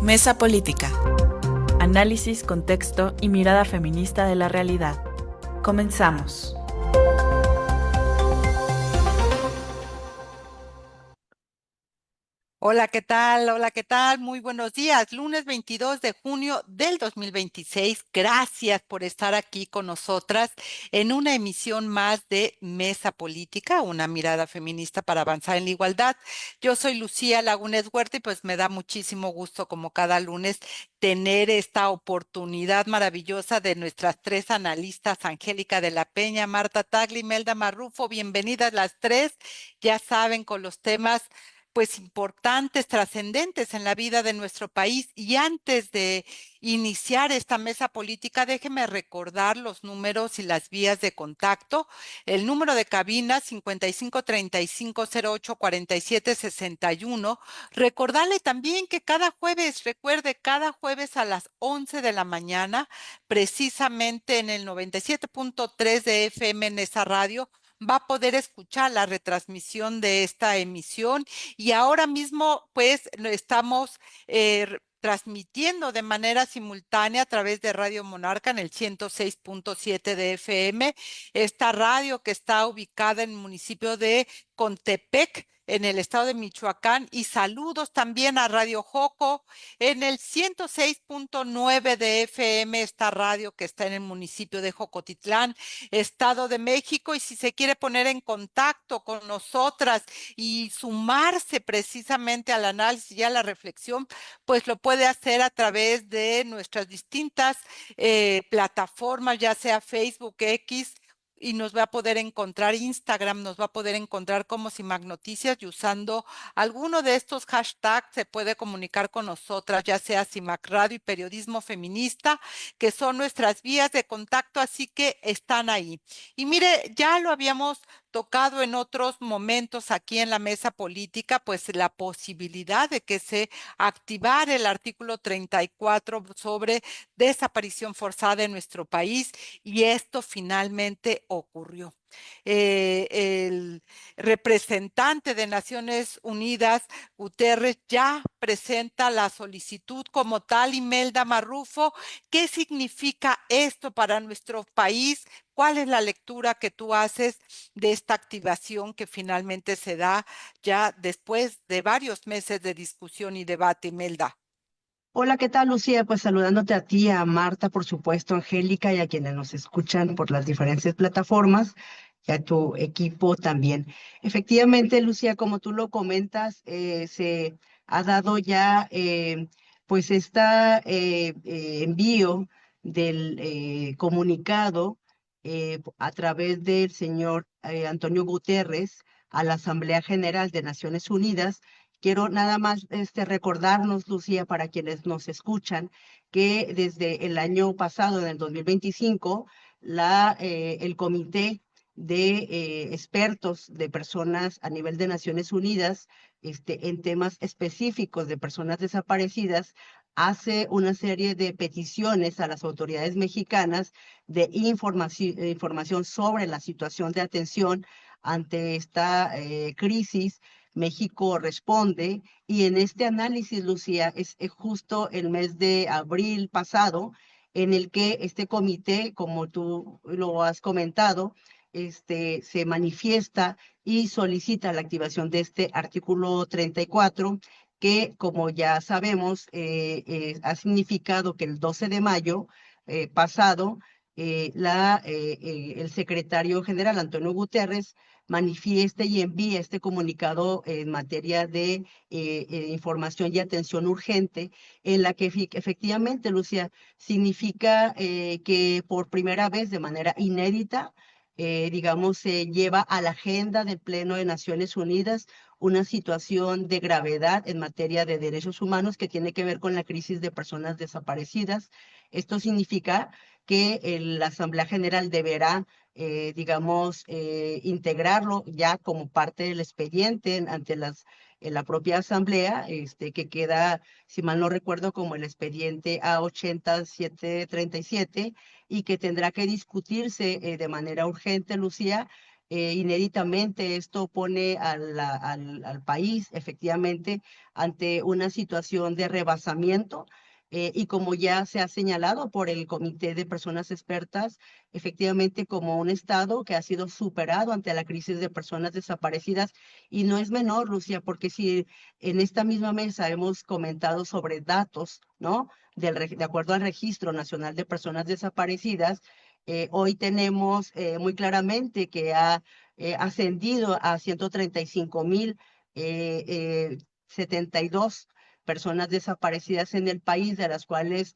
Mesa Política. Análisis, contexto y mirada feminista de la realidad. Comenzamos. Hola, ¿qué tal? Hola, ¿qué tal? Muy buenos días. Lunes 22 de junio del 2026. Gracias por estar aquí con nosotras en una emisión más de Mesa Política, una mirada feminista para avanzar en la igualdad. Yo soy Lucía Lagunes Huerta y pues me da muchísimo gusto como cada lunes tener esta oportunidad maravillosa de nuestras tres analistas, Angélica de la Peña, Marta Tagli, Melda Marrufo. Bienvenidas las tres. Ya saben, con los temas pues importantes, trascendentes en la vida de nuestro país. Y antes de iniciar esta mesa política, déjeme recordar los números y las vías de contacto. El número de cabina 5535084761. Recordarle también que cada jueves, recuerde, cada jueves a las 11 de la mañana, precisamente en el 97.3 de FM en esa radio, va a poder escuchar la retransmisión de esta emisión y ahora mismo pues lo estamos transmitiendo de manera simultánea a través de Radio Monarca en el 106.7 de FM, esta radio que está ubicada en el municipio de Contepec, en el estado de Michoacán, y saludos también a Radio Joco en el 106.9 de FM, esta radio que está en el municipio de Jocotitlán, Estado de México. Y si se quiere poner en contacto con nosotras y sumarse precisamente al análisis y a la reflexión, pues lo puede hacer a través de nuestras distintas plataformas, ya sea Facebook, X, y nos va a poder encontrar Instagram, nos va a poder encontrar como CIMAC Noticias, y usando alguno de estos hashtags se puede comunicar con nosotras, ya sea CIMAC Radio y Periodismo Feminista, que son nuestras vías de contacto, así que están ahí. Y mire, ya lo habíamos tocado en otros momentos aquí en la mesa política, pues la posibilidad de que se activara el artículo 34 sobre desaparición forzada en nuestro país, y esto finalmente ocurrió. El representante de Naciones Unidas, Guterres, ya presenta la solicitud como tal. Imelda Marrufo, ¿qué significa esto para nuestro país? ¿Cuál es la lectura que tú haces de esta activación que finalmente se da ya después de varios meses de discusión y debate, Imelda? Hola, ¿qué tal, Lucía? Pues saludándote a ti, a Marta, por supuesto, Angélica, y a quienes nos escuchan por las diferentes plataformas, y a tu equipo también. Efectivamente, Lucía, como tú lo comentas, se ha dado ya pues envío del comunicado a través del señor Antonio Guterres a la Asamblea General de Naciones Unidas. Quiero nada más recordarnos, Lucía, para quienes nos escuchan, que desde el año pasado, en el 2025, el Comité de Expertos de Personas a nivel de Naciones Unidas, en temas específicos de personas desaparecidas, hace una serie de peticiones a las autoridades mexicanas de información sobre la situación de atención ante esta crisis. México responde, y en este análisis, Lucía, es justo el mes de abril pasado en el que este comité, como tú lo has comentado, se manifiesta y solicita la activación de este artículo 34, que, como ya sabemos, ha significado que el 12 de mayo pasado, el secretario general, Antonio Guterres, manifieste y envíe este comunicado en materia de información y atención urgente, en la que efectivamente, Lucía, significa que por primera vez, de manera inédita, digamos, se lleva a la agenda del Pleno de Naciones Unidas una situación de gravedad en materia de derechos humanos que tiene que ver con la crisis de personas desaparecidas. Esto significa que la Asamblea General deberá digamos, integrarlo ya como parte del expediente ante la propia asamblea, que queda, si mal no recuerdo, como el expediente A8737, y que tendrá que discutirse de manera urgente, Lucía, Inéditamente esto pone al país efectivamente ante una situación de rebasamiento. Y como ya se ha señalado por el Comité de Personas Expertas, efectivamente como un estado que ha sido superado ante la crisis de personas desaparecidas. Y no es menor, Lucia, porque si en esta misma mesa hemos comentado sobre datos, ¿no? De acuerdo al Registro Nacional de Personas Desaparecidas, hoy tenemos muy claramente que ha ascendido a 135.000 72 personas desaparecidas en el país, de las cuales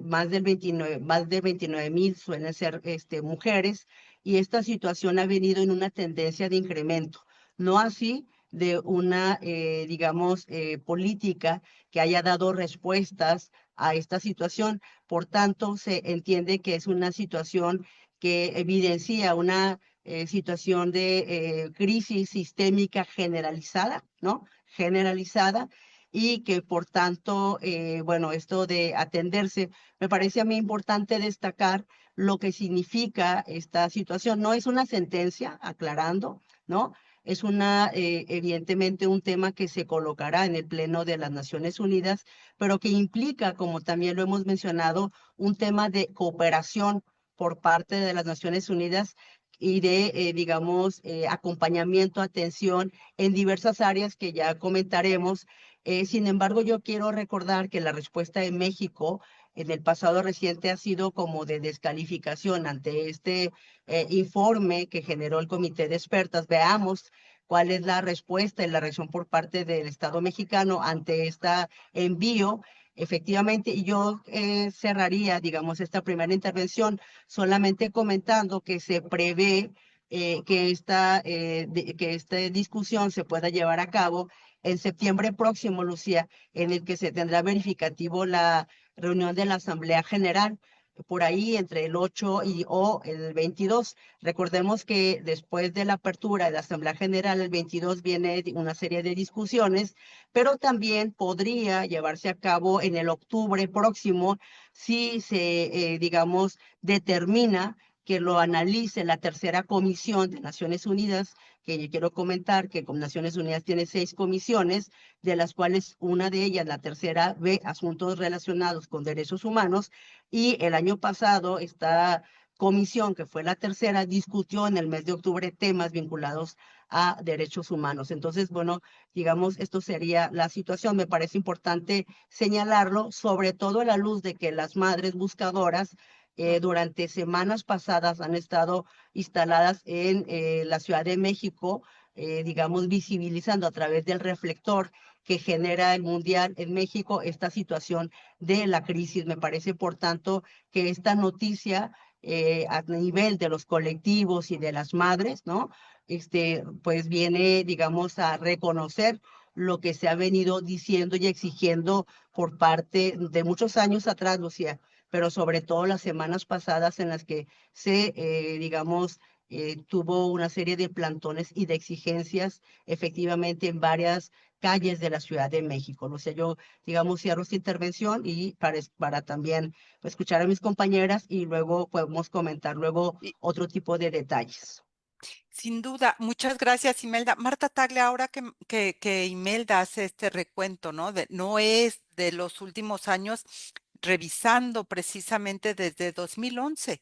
más de 29.000 suelen ser mujeres, y esta situación ha venido en una tendencia de incremento, no así de una, digamos, política que haya dado respuestas a esta situación. Por tanto, se entiende que es una situación que evidencia una situación de crisis sistémica generalizada, ¿no? Generalizada, y que por tanto, bueno, esto de atenderse, me parece a mí importante destacar lo que significa esta situación. No es una sentencia, aclarando, ¿no? Es evidentemente un tema que se colocará en el Pleno de las Naciones Unidas, pero que implica, como también lo hemos mencionado, un tema de cooperación por parte de las Naciones Unidas y de, digamos, acompañamiento, atención en diversas áreas que ya comentaremos. Sin embargo, yo quiero recordar que la respuesta de México en el pasado reciente ha sido como de descalificación ante este informe que generó el Comité de Expertas. Veamos cuál es la respuesta y la reacción por parte del Estado mexicano ante este envío. Efectivamente, y yo cerraría, digamos, esta primera intervención solamente comentando que se prevé que esta discusión se pueda llevar a cabo en septiembre próximo, Lucía, en el que se tendrá verificativo la reunión de la Asamblea General, por ahí entre el 8 o el 22. Recordemos que después de la apertura de la Asamblea General, el 22 viene una serie de discusiones, pero también podría llevarse a cabo en el octubre próximo si se, digamos, determina que lo analice la tercera comisión de Naciones Unidas, que yo quiero comentar que con Naciones Unidas tiene 6 comisiones, de las cuales una de ellas, la tercera, ve asuntos relacionados con derechos humanos, y el año pasado esta comisión, que fue la tercera, discutió en el mes de octubre temas vinculados a derechos humanos. Entonces, bueno, digamos, esto sería la situación. Me parece importante señalarlo, sobre todo a la luz de que las madres buscadoras durante semanas pasadas han estado instaladas en la Ciudad de México, digamos, visibilizando a través del reflector que genera el Mundial en México esta situación de la crisis. Me parece, por tanto, que esta noticia a nivel de los colectivos y de las madres, ¿no? Pues viene, digamos, a reconocer lo que se ha venido diciendo y exigiendo por parte de muchos años atrás, Lucía, pero sobre todo las semanas pasadas en las que se, digamos, tuvo una serie de plantones y de exigencias efectivamente en varias calles de la Ciudad de México. O sea, yo, digamos, cierro esta intervención y para también pues, escuchar a mis compañeras y luego podemos comentar luego Y otro tipo de detalles. sin duda, muchas gracias, Imelda. Marta Taglia, ahora que Imelda hace este recuento, ¿no? No es de los últimos años, revisando precisamente desde 2011.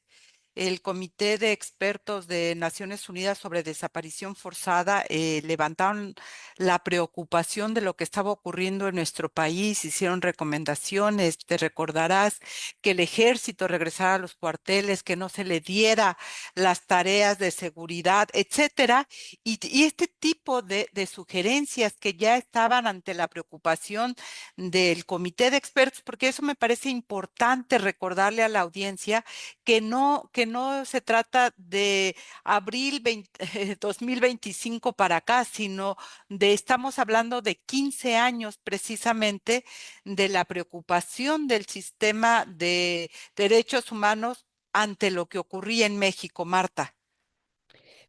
El Comité de Expertos de Naciones Unidas sobre Desaparición Forzada levantaron la preocupación de lo que estaba ocurriendo en nuestro país, hicieron recomendaciones. Te recordarás que el ejército regresara a los cuarteles, que no se le diera las tareas de seguridad, etcétera. Y este tipo de sugerencias que ya estaban ante la preocupación del Comité de Expertos, porque eso me parece importante recordarle a la audiencia que no se trata de abril 2025 para acá, sino estamos hablando de 15 años precisamente de la preocupación del sistema de derechos humanos ante lo que ocurría en México, Marta.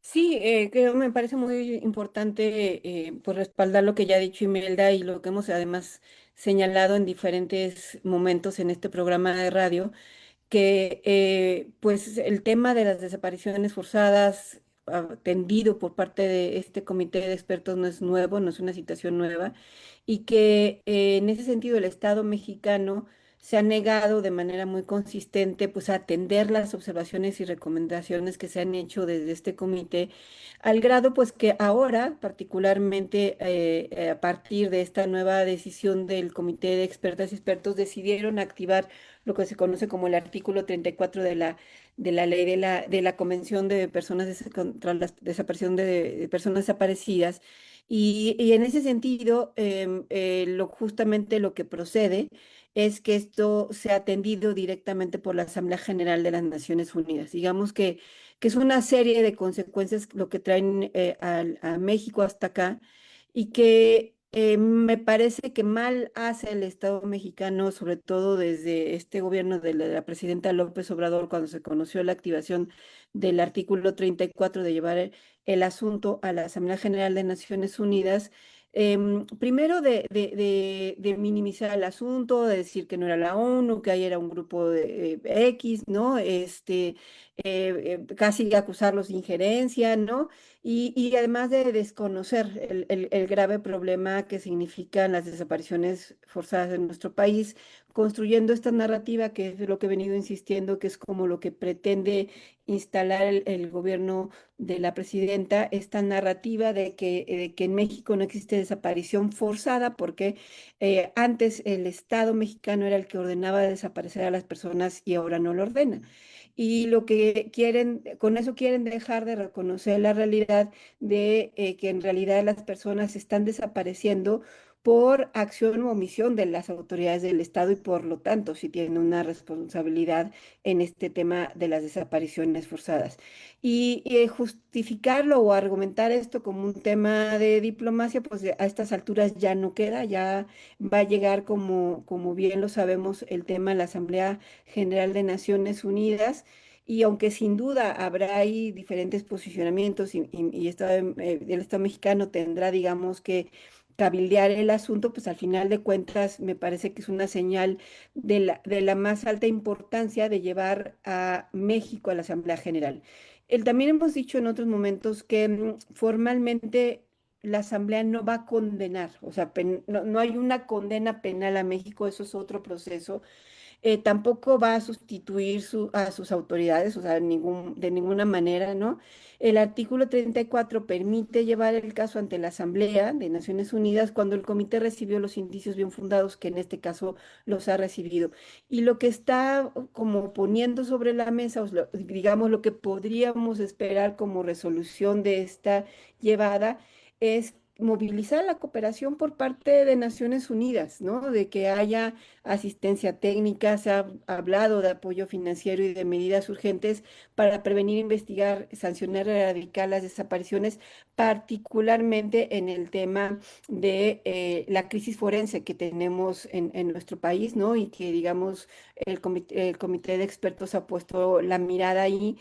Sí, creo me parece muy importante pues respaldar lo que ya ha dicho Imelda y lo que hemos además señalado en diferentes momentos en este programa de radio, que pues el tema de las desapariciones forzadas, atendido por parte de este comité de expertos no es nuevo, no es una situación nueva, y que en ese sentido el Estado mexicano se ha negado de manera muy consistente pues a atender las observaciones y recomendaciones que se han hecho desde este comité, al grado pues que ahora, particularmente a partir de esta nueva decisión del comité de expertas y expertos, decidieron activar lo que se conoce como el artículo 34 de la ley de la Convención de Personas contra la Desaparición de Personas Desaparecidas. Y en ese sentido, justamente lo que procede es que esto sea atendido directamente por la Asamblea General de las Naciones Unidas. Digamos que es una serie de consecuencias lo que traen a México hasta acá y que me parece que mal hace el Estado mexicano, sobre todo desde este gobierno de la presidenta López Obrador, cuando se conoció la activación del artículo 34 de llevar el asunto a la Asamblea General de Naciones Unidas. Primero de minimizar el asunto, de decir que no era la ONU, que ahí era un grupo de X, ¿no? Casi acusarlos de injerencia, ¿no? Y además de desconocer el grave problema que significan las desapariciones forzadas en nuestro país, construyendo esta narrativa que es lo que he venido insistiendo, que es como lo que pretende instalar el gobierno de la presidenta, esta narrativa de que en México no existe desaparición forzada, porque antes el Estado mexicano era el que ordenaba desaparecer a las personas y ahora no lo ordena. Y lo que quieren, con eso quieren dejar de reconocer la realidad de que en realidad las personas están desapareciendo por acción u omisión de las autoridades del Estado y por lo tanto sí tienen una responsabilidad en este tema de las desapariciones forzadas. Y justificarlo o argumentar esto como un tema de diplomacia, pues a estas alturas ya no queda, ya va a llegar como bien lo sabemos el tema de la Asamblea General de Naciones Unidas. Y aunque sin duda habrá ahí diferentes posicionamientos y el Estado mexicano tendrá, digamos, que cabildear el asunto, pues al final de cuentas me parece que es una señal de la más alta importancia de llevar a México a la Asamblea General. También hemos dicho en otros momentos que formalmente la Asamblea no va a condenar, o sea, no hay una condena penal a México, eso es otro proceso. Tampoco va a sustituir a sus autoridades, o sea, de ninguna manera, ¿no? El artículo 34 permite llevar el caso ante la Asamblea de Naciones Unidas cuando el comité recibió los indicios bien fundados, que en este caso los ha recibido. Y lo que está como poniendo sobre la mesa, digamos, lo que podríamos esperar como resolución de esta llevada es movilizar la cooperación por parte de Naciones Unidas, ¿no? De que haya asistencia técnica, se ha hablado de apoyo financiero y de medidas urgentes para prevenir, investigar, sancionar y erradicar las desapariciones, particularmente en el tema de la crisis forense que tenemos en nuestro país, ¿no? Y que, digamos, el comité de expertos ha puesto la mirada ahí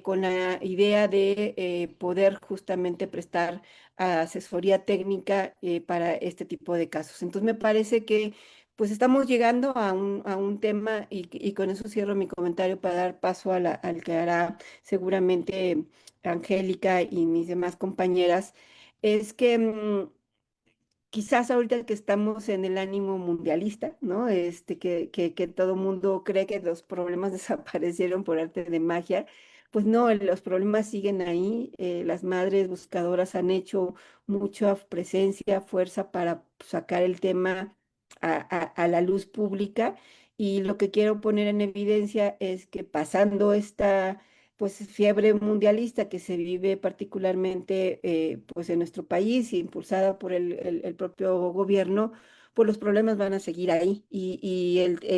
con la idea de poder justamente prestar asesoría técnica para este tipo de casos. Entonces, me parece que pues estamos llegando a un tema y con eso cierro mi comentario para dar paso al que hará seguramente Angélica y mis demás compañeras, es que quizás ahorita que estamos en el ánimo mundialista, ¿no? Que todo mundo cree que los problemas desaparecieron por arte de magia, pues no, los problemas siguen ahí. Las madres buscadoras han hecho mucha presencia, fuerza para sacar el tema a la luz pública. Y lo que quiero poner en evidencia es que pasando esta pues fiebre mundialista que se vive particularmente pues en nuestro país, impulsada por el propio gobierno, pues los problemas van a seguir ahí.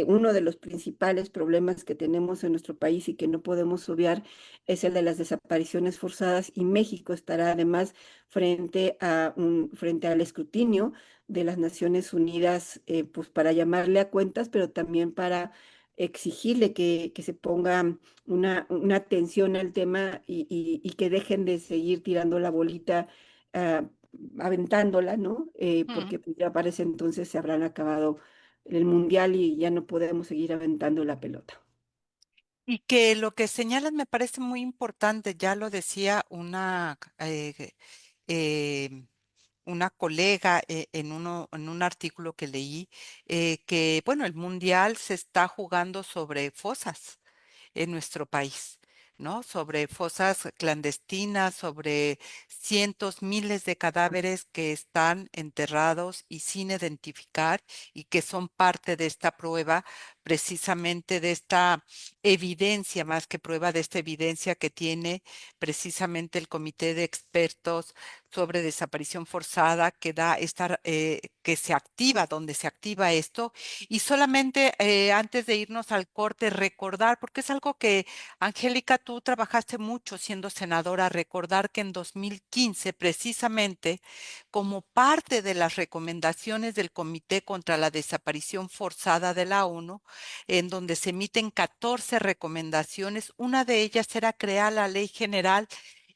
Uno de los principales problemas que tenemos en nuestro país y que no podemos obviar es el de las desapariciones forzadas y México estará además frente al escrutinio de las Naciones Unidas, pues para llamarle a cuentas, pero también para exigirle que se ponga una atención al tema y que dejen de seguir tirando la bolita, ah, aventándola, ¿no? Mm. Porque pues, ya parece entonces se habrán acabado el mundial y ya no podemos seguir aventando la pelota. Y que lo que señalas me parece muy importante, ya lo decía eh, una colega en un artículo que leí, que bueno, el mundial se está jugando sobre fosas en nuestro país, ¿no? Sobre fosas clandestinas, sobre cientos, miles de cadáveres que están enterrados y sin identificar y que son parte de esta prueba, precisamente de esta evidencia, más que prueba, de esta evidencia que tiene precisamente el Comité de Expertos sobre Desaparición Forzada, que da esta, que se activa, donde se activa esto. Y solamente antes de irnos al corte, recordar, porque es algo que, Angélica, tú trabajaste mucho siendo senadora, recordar que en 2015, precisamente, como parte de las recomendaciones del Comité contra la Desaparición Forzada de la ONU, en donde se emiten 14 recomendaciones, una de ellas era crear la Ley General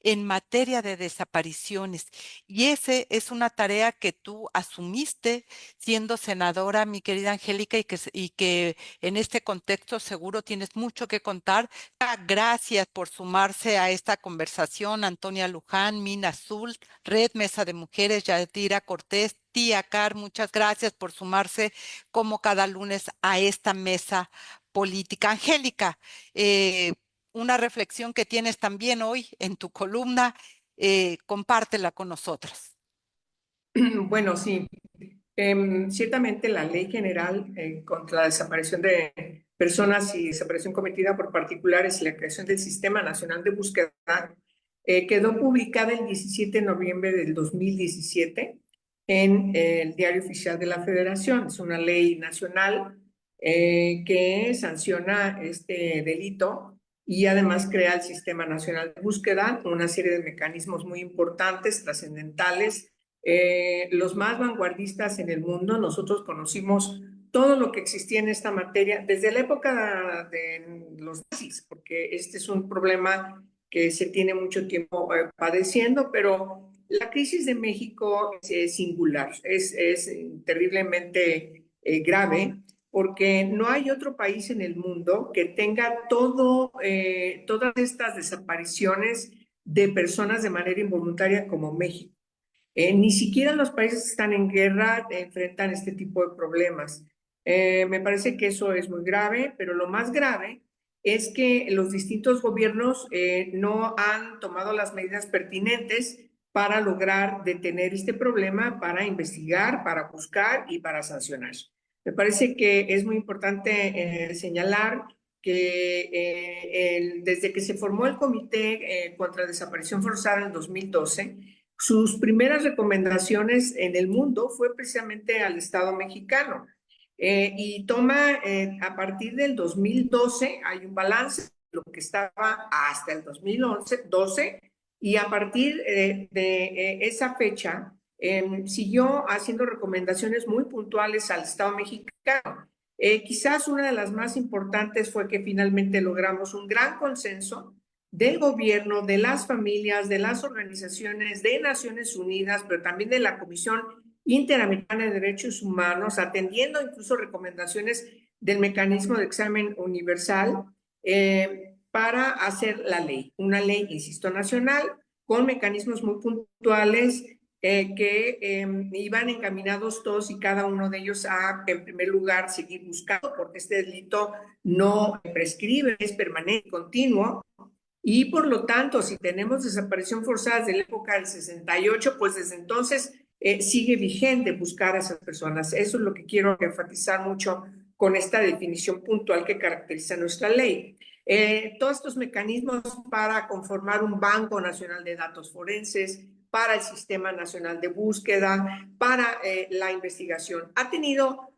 en materia de desapariciones. Y ese es una tarea que tú asumiste siendo senadora, mi querida Angélica, y que en este contexto seguro tienes mucho que contar. Gracias por sumarse a esta conversación, Antonia Luján, Mina Azul, Red Mesa de Mujeres, Yadira Cortés, Tía Car, muchas gracias por sumarse como cada lunes a esta mesa política. Angélica, una reflexión que tienes también hoy en tu columna, compártela con nosotras. Bueno, sí. Ciertamente la Ley General contra la desaparición de personas y desaparición cometida por particulares y la creación del Sistema Nacional de Búsqueda quedó publicada el 17 de noviembre del 2017 en el Diario Oficial de la Federación. Es una ley nacional que sanciona este delito y además crea el Sistema Nacional de Búsqueda, una serie de mecanismos muy importantes, trascendentales, los más vanguardistas en el mundo. Nosotros conocimos todo lo que existía en esta materia desde la época de los nazis, porque este es un problema que se tiene mucho tiempo padeciendo, pero la crisis de México es singular, es terriblemente grave, porque no hay otro país en el mundo que tenga todas estas desapariciones de personas de manera involuntaria como México. Ni siquiera los países que están en guerra enfrentan este tipo de problemas. Me parece que eso es muy grave, pero lo más grave es que los distintos gobiernos no han tomado las medidas pertinentes para lograr detener este problema, para investigar, para buscar y para sancionar. Me parece que es muy importante señalar que desde que se formó el Comité contra Desaparición Forzada en 2012, sus primeras recomendaciones en el mundo fue precisamente al Estado mexicano. Y toma, a partir del 2012, hay un balance de lo que estaba hasta el 2012, y a partir de esa fecha siguió haciendo recomendaciones muy puntuales al Estado mexicano. Quizás una de las más importantes fue que finalmente logramos un gran consenso del gobierno, de las familias, de las organizaciones de Naciones Unidas, pero también de la Comisión Interamericana de Derechos Humanos, atendiendo incluso recomendaciones del mecanismo de examen universal para hacer la ley. Una ley, insisto, nacional, con mecanismos muy puntuales que iban encaminados todos y cada uno de ellos a, en primer lugar, seguir buscando, porque este delito no prescribe, es permanente, continuo. Y por lo tanto, si tenemos desaparición forzada desde la época del 68, pues desde entonces sigue vigente buscar a esas personas. Eso es lo que quiero enfatizar mucho con esta definición puntual que caracteriza nuestra ley. Todos estos mecanismos para conformar un Banco Nacional de Datos Forenses, para el Sistema Nacional de Búsqueda, para la investigación. Ha tenido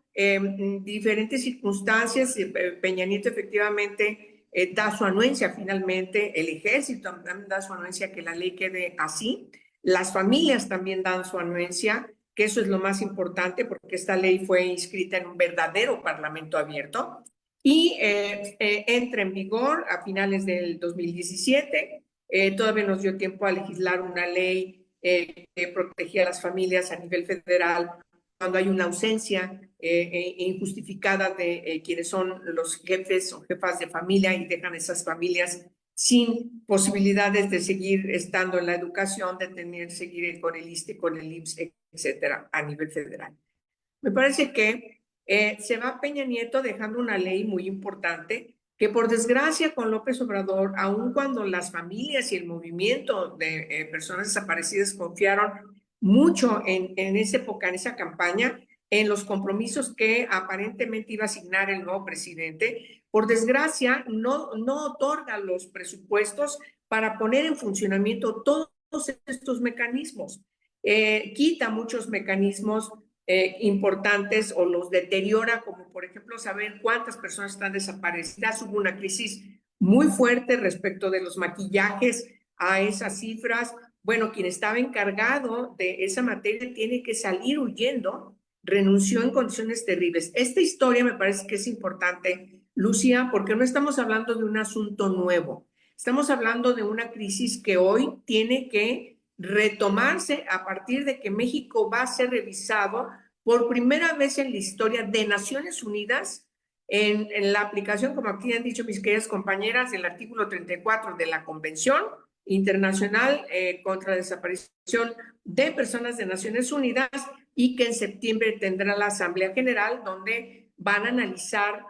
diferentes circunstancias. Peña Nieto efectivamente da su anuencia finalmente, el ejército también da su anuencia que la ley quede así, las familias también dan su anuencia, que eso es lo más importante porque esta ley fue inscrita en un verdadero parlamento abierto y entra en vigor a finales del 2017. Todavía nos dio tiempo a legislar una ley que protegía a las familias a nivel federal cuando hay una ausencia injustificada de quienes son los jefes o jefas de familia y dejan esas familias sin posibilidades de seguir estando en la educación, de seguir con el ISSSTE, con el IMSS, etcétera, a nivel federal. Me parece que se va Peña Nieto dejando una ley muy importante que, por desgracia, con López Obrador, aun cuando las familias y el movimiento de personas desaparecidas confiaron mucho en esa época, en esa campaña, en los compromisos que aparentemente iba a asignar el nuevo presidente, por desgracia, no otorga los presupuestos para poner en funcionamiento todos estos mecanismos. Quita muchos mecanismos importantes o los deteriora, como por ejemplo saber cuántas personas están desaparecidas. Hubo una crisis muy fuerte respecto de los maquillajes a esas cifras. Bueno, quien estaba encargado de esa materia tiene que salir huyendo, renunció en condiciones terribles. Esta historia me parece que es importante, Lucía, porque no estamos hablando de un asunto nuevo. Estamos hablando de una crisis que hoy tiene que retomarse a partir de que México va a ser revisado por primera vez en la historia de Naciones Unidas en la aplicación, como aquí han dicho mis queridas compañeras, del artículo 34 de la Convención Internacional contra la Desaparición de Personas de Naciones Unidas, y que en septiembre tendrá la Asamblea General, donde van a analizar,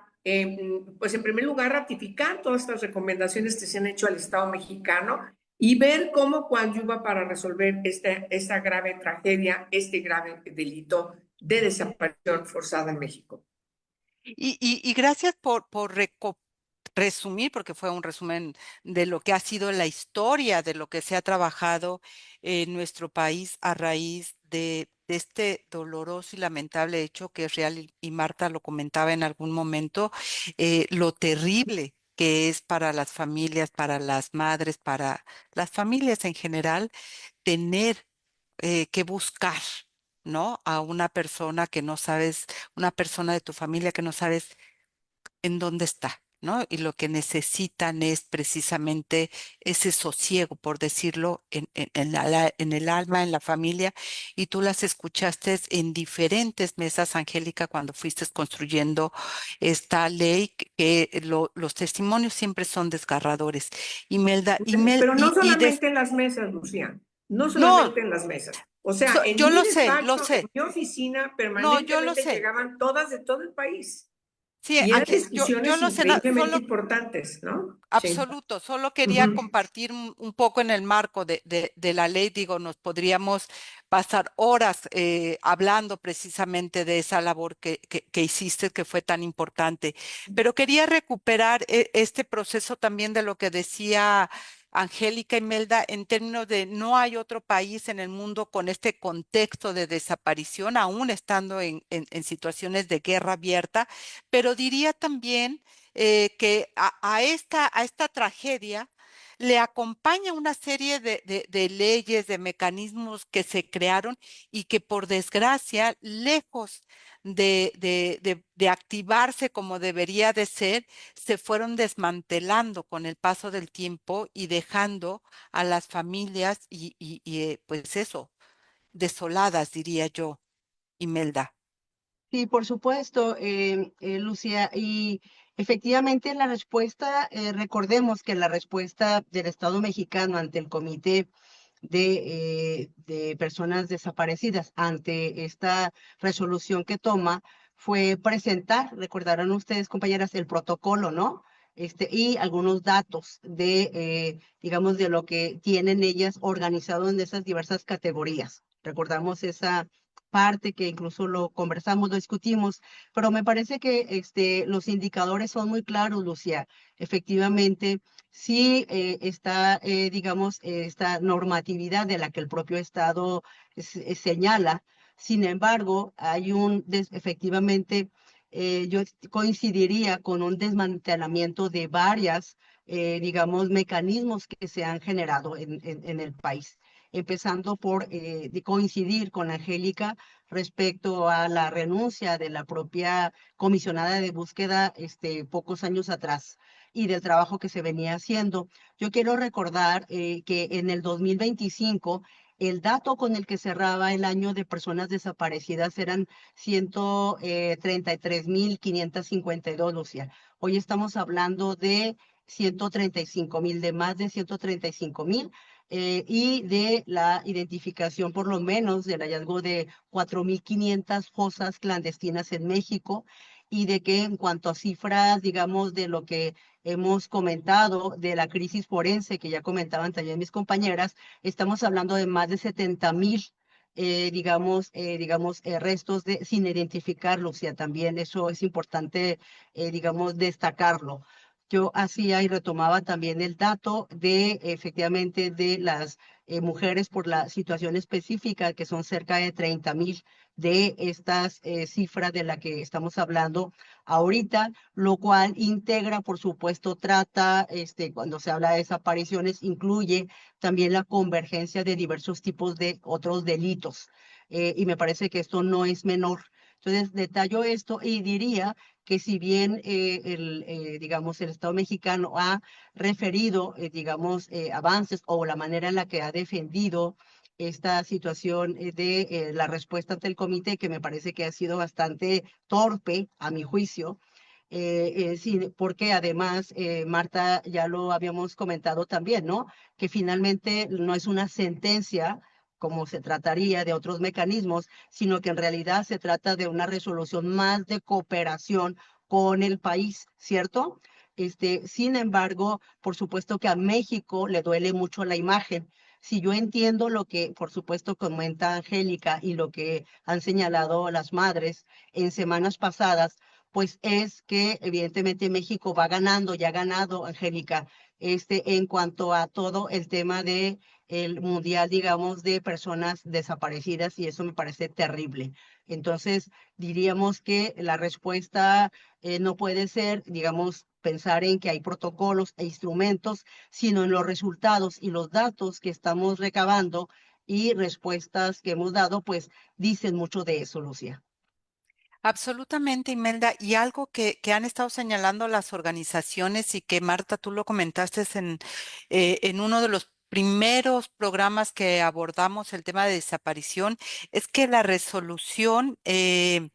pues en primer lugar, ratificar todas estas recomendaciones que se han hecho al Estado mexicano y ver cómo coadyuva para resolver esta grave tragedia, este grave delito de desaparición forzada en México. Y gracias por resumir, porque fue un resumen de lo que ha sido la historia, de lo que se ha trabajado en nuestro país a raíz de este doloroso y lamentable hecho que es real, y Marta lo comentaba en algún momento, lo terrible que es para las familias, para las madres, para las familias en general, tener que buscar, ¿no? A una persona que no sabes, una persona de tu familia que no sabes en dónde está, ¿no? Y lo que necesitan es precisamente ese sosiego, por decirlo, en el alma, en la familia. Y tú las escuchaste en diferentes mesas, Angélica, cuando fuiste construyendo esta ley, que los testimonios siempre son desgarradores. Imelda, Pero no solamente en las mesas, Lucía, no solamente en las mesas. O sea, en yo mi lo sé, despacho, en mi oficina, no, yo lo permanentemente sé. llegaban todas de todo el país. Sí, Y eran Ángel, yo discusiones lo sé, increíblemente solo importantes, ¿no? Sí. absoluto, solo quería compartir un poco en el marco de la ley. Digo, nos podríamos pasar horas hablando precisamente de esa labor que hiciste, que fue tan importante, pero quería recuperar este proceso también de lo que decía Angélica y Melda, en términos de no hay otro país en el mundo con este contexto de desaparición, aún estando en situaciones de guerra abierta, pero diría también que a esta tragedia le acompaña una serie de leyes, de mecanismos que se crearon y que, por desgracia, lejos de activarse como debería de ser, se fueron desmantelando con el paso del tiempo y dejando a las familias pues eso, desoladas, diría yo, Imelda. Sí, por supuesto, Lucía. Y efectivamente la respuesta, recordemos que la respuesta del Estado mexicano ante el Comité de Personas Desaparecidas, ante esta resolución que toma, fue presentar, recordarán ustedes, compañeras, el protocolo, ¿no? Y algunos datos digamos, de lo que tienen ellas organizado en esas diversas categorías. Recordamos esa parte que incluso lo conversamos, lo discutimos, pero me parece que los indicadores son muy claros, Lucía. Efectivamente, sí está, digamos, esta normatividad de la que el propio Estado señala. Sin embargo, hay efectivamente, yo coincidiría con un desmantelamiento de varias, digamos, mecanismos que se han generado en el país, empezando por de coincidir con Angélica respecto a la renuncia de la propia comisionada de búsqueda pocos años atrás y del trabajo que se venía haciendo. Yo quiero recordar que en el 2025 el dato con el que cerraba el año de personas desaparecidas eran 133,552, Lucía. Hoy estamos hablando de 135,000, de más de 135,000, y de la identificación, por lo menos, del hallazgo de 4,500 fosas clandestinas en México, y de que en cuanto a cifras, digamos, de lo que hemos comentado de la crisis forense, que ya comentaban también mis compañeras, estamos hablando de más de 70,000, restos sin identificar, Lucía, también eso es importante, destacarlo. Yo hacía y retomaba también el dato de, efectivamente, de las mujeres por la situación específica, que son cerca de 30,000 de estas cifras de la que estamos hablando ahorita, lo cual integra, por supuesto, trata, cuando se habla de desapariciones, incluye también la convergencia de diversos tipos de otros delitos. Y me parece que esto no es menor. Entonces, detallo esto y diría que si bien el Estado mexicano ha referido, avances o la manera en la que ha defendido esta situación de la respuesta ante el comité, que me parece que ha sido bastante torpe, a mi juicio, sí, porque además, Marta, ya lo habíamos comentado también, ¿no? Que finalmente no es una sentencia como se trataría de otros mecanismos, sino que en realidad se trata de una resolución más de cooperación con el país, ¿cierto? Sin embargo, por supuesto que a México le duele mucho la imagen. Si yo entiendo lo que, por supuesto, comenta Angélica y lo que han señalado las madres en semanas pasadas, pues es que evidentemente México va ganando, ya ha ganado, Angélica, en cuanto a todo el tema de el mundial, digamos, de personas desaparecidas, y eso me parece terrible. Entonces, diríamos que la respuesta no puede ser, digamos, pensar en que hay protocolos e instrumentos, sino en los resultados y los datos que estamos recabando y respuestas que hemos dado, pues dicen mucho de eso, Lucía. Absolutamente, Imelda. Y algo que han estado señalando las organizaciones y que Marta, tú lo comentaste en uno de los primeros programas que abordamos el tema de desaparición, es que la resolución de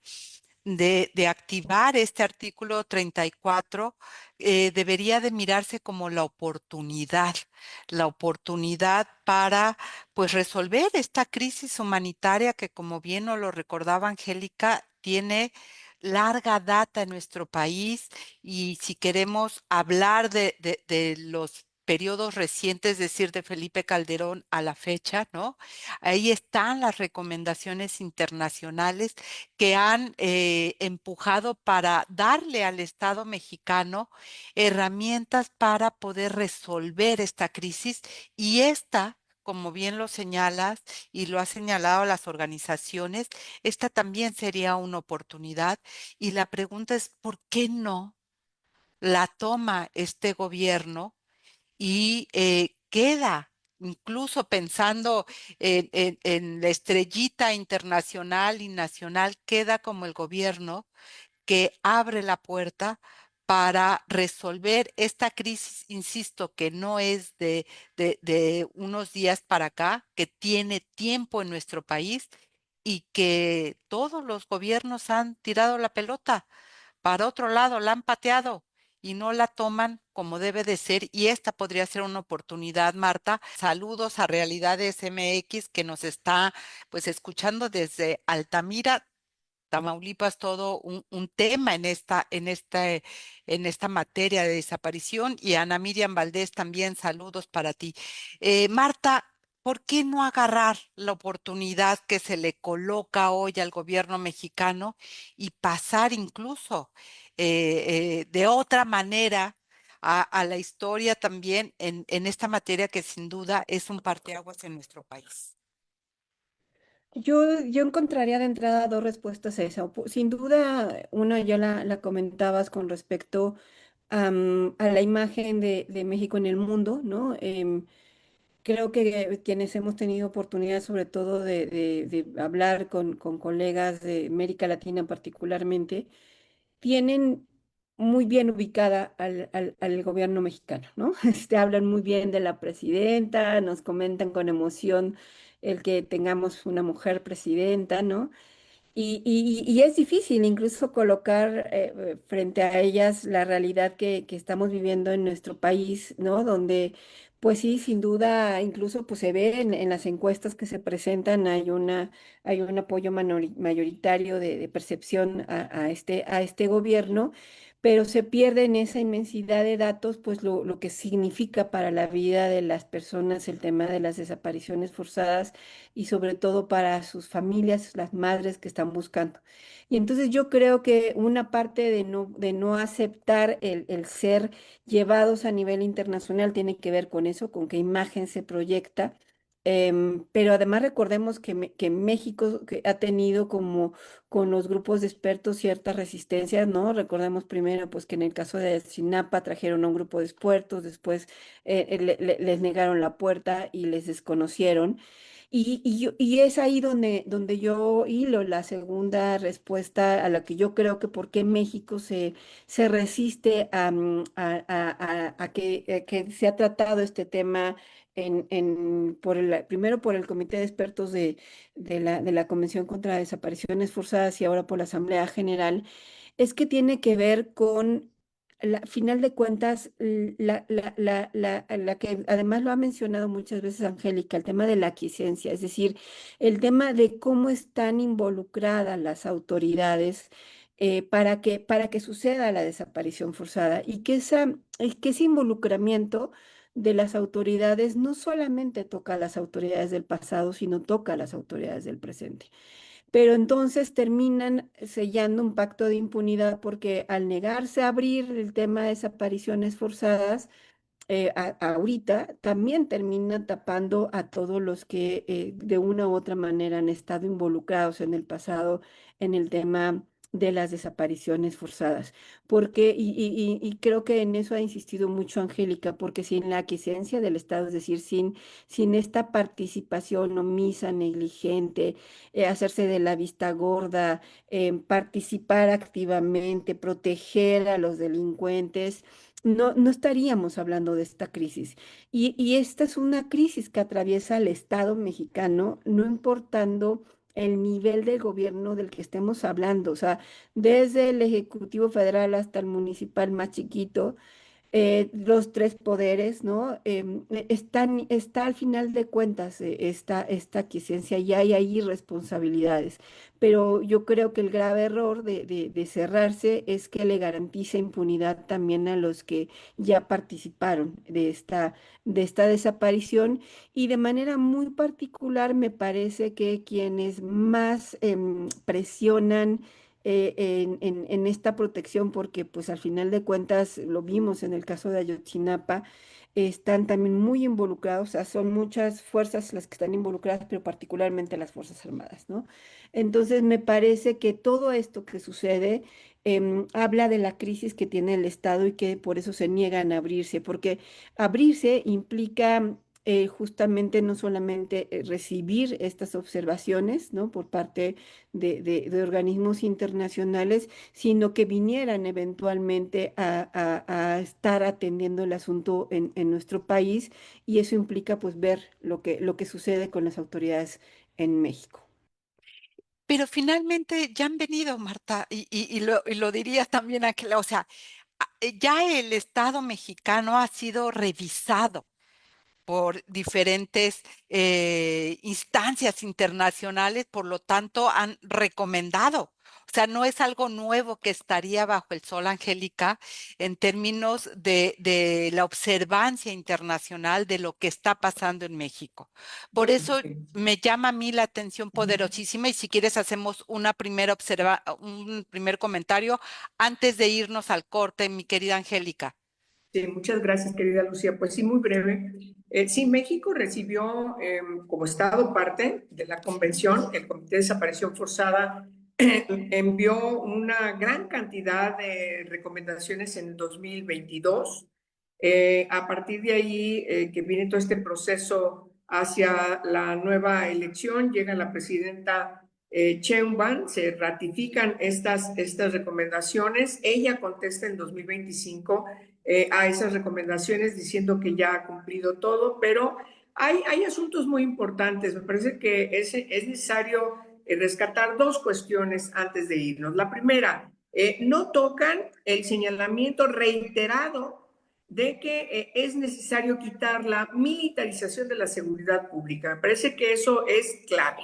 activar este artículo 34 debería de mirarse como la oportunidad para pues resolver esta crisis humanitaria que, como bien nos lo recordaba Angélica, tiene larga data en nuestro país. Y si queremos hablar de los periodos recientes, es decir, de Felipe Calderón a la fecha, ¿no? Ahí están las recomendaciones internacionales que han empujado para darle al Estado mexicano herramientas para poder resolver esta crisis. Y esta, como bien lo señalas y lo ha señalado las organizaciones, esta también sería una oportunidad. Y la pregunta es, ¿por qué no la toma este gobierno y queda? Incluso pensando en la estrellita internacional y nacional, queda como el gobierno que abre la puerta para resolver esta crisis, insisto, que no es de unos días para acá, que tiene tiempo en nuestro país y que todos los gobiernos han tirado la pelota para otro lado, la han pateado y no la toman como debe de ser. Y esta podría ser una oportunidad, Marta. Saludos a Realidades MX, que nos está pues escuchando desde Altamira, Tamaulipas, todo un tema en esta materia de desaparición. Y Ana Miriam Valdés también, saludos para ti. Marta, ¿por qué no agarrar la oportunidad que se le coloca hoy al gobierno mexicano y pasar incluso de otra manera a la historia también en esta materia que sin duda es un parteaguas en nuestro país? Yo encontraría de entrada dos respuestas a eso. Sin duda, una ya la comentabas con respecto a la imagen de México en el mundo, ¿no? Creo que quienes hemos tenido oportunidad, sobre todo de hablar con colegas de América Latina particularmente, tienen muy bien ubicada al gobierno mexicano, ¿no? Hablan muy bien de la presidenta, nos comentan con emoción el que tengamos una mujer presidenta, ¿no? Y es difícil incluso colocar frente a ellas la realidad que estamos viviendo en nuestro país, ¿no? Donde, pues sí, sin duda, incluso pues se ve en las encuestas que se presentan, hay un apoyo mayoritario de percepción a este gobierno, pero se pierde en esa inmensidad de datos, pues lo que significa para la vida de las personas el tema de las desapariciones forzadas y sobre todo para sus familias, las madres que están buscando. Y entonces yo creo que una parte de no aceptar el ser llevados a nivel internacional tiene que ver con eso, con qué imagen se proyecta. Pero además recordemos que México que ha tenido como con los grupos de expertos ciertas resistencias, ¿no? Recordemos primero pues que en el caso de Sinapa trajeron a un grupo de expertos, después les negaron la puerta y les desconocieron. Y es ahí donde yo hilo la segunda respuesta a la que yo creo que por qué México se resiste a que se ha tratado este tema primero por el Comité de Expertos de la Convención contra Desapariciones Forzadas y ahora por la Asamblea General, es que tiene que ver con final de cuentas, la que además lo ha mencionado muchas veces Angélica, el tema de la aquiescencia, es decir, el tema de cómo están involucradas las autoridades para que suceda la desaparición forzada y que ese involucramiento de las autoridades no solamente toca a las autoridades del pasado, sino toca a las autoridades del presente. Pero entonces terminan sellando un pacto de impunidad porque al negarse a abrir el tema de desapariciones forzadas, ahorita también termina tapando a todos los que de una u otra manera han estado involucrados en el pasado en el tema de las desapariciones forzadas. Y creo que en eso ha insistido mucho Angélica, porque sin la aquiescencia del Estado, es decir, sin esta participación omisa, negligente, hacerse de la vista gorda, participar activamente, proteger a los delincuentes, no estaríamos hablando de esta crisis. Y esta es una crisis que atraviesa al Estado mexicano, no importando el nivel de gobierno del que estemos hablando, o sea, desde el Ejecutivo Federal hasta el municipal más chiquito, los tres poderes, ¿no? Está al final de cuentas esta aquiescencia y hay ahí responsabilidades. Pero yo creo que el grave error de cerrarse es que le garantice impunidad también a los que ya participaron de esta desaparición y de manera muy particular me parece que quienes más presionan en esta protección, porque pues al final de cuentas lo vimos en el caso de Ayotzinapa, están también muy involucrados, o sea, son muchas fuerzas las que están involucradas, pero particularmente las Fuerzas Armadas, ¿no? Entonces me parece que todo esto que sucede habla de la crisis que tiene el Estado y que por eso se niegan a abrirse, porque abrirse implica justamente no solamente recibir estas observaciones, ¿no? Por parte de organismos internacionales, sino que vinieran eventualmente a estar atendiendo el asunto en nuestro país y eso implica pues ver lo que sucede con las autoridades en México. Pero finalmente ya han venido, Marta, y lo diría también aquel, o sea, ya el Estado mexicano ha sido revisado por diferentes instancias internacionales, por lo tanto han recomendado. O sea, no es algo nuevo que estaría bajo el sol, Angélica, en términos de la observancia internacional de lo que está pasando en México. Por Bueno, eso me llama a mí la atención poderosísima y si quieres hacemos un primer comentario antes de irnos al corte, mi querida Angélica. sí, muchas gracias, querida Lucía. Pues sí, muy breve. Sí, México recibió como Estado parte de la convención, el Comité de Desaparición Forzada envió una gran cantidad de recomendaciones en 2022. A partir de ahí, que viene todo este proceso hacia la nueva elección, llega la presidenta Sheinbaum, se ratifican estas recomendaciones. Ella contesta en 2025 a esas recomendaciones diciendo que ya ha cumplido todo, pero hay asuntos muy importantes. Me parece que es necesario rescatar dos cuestiones antes de irnos. La primera, no tocan el señalamiento reiterado de que es necesario quitar la militarización de la seguridad pública. Me parece que eso es clave.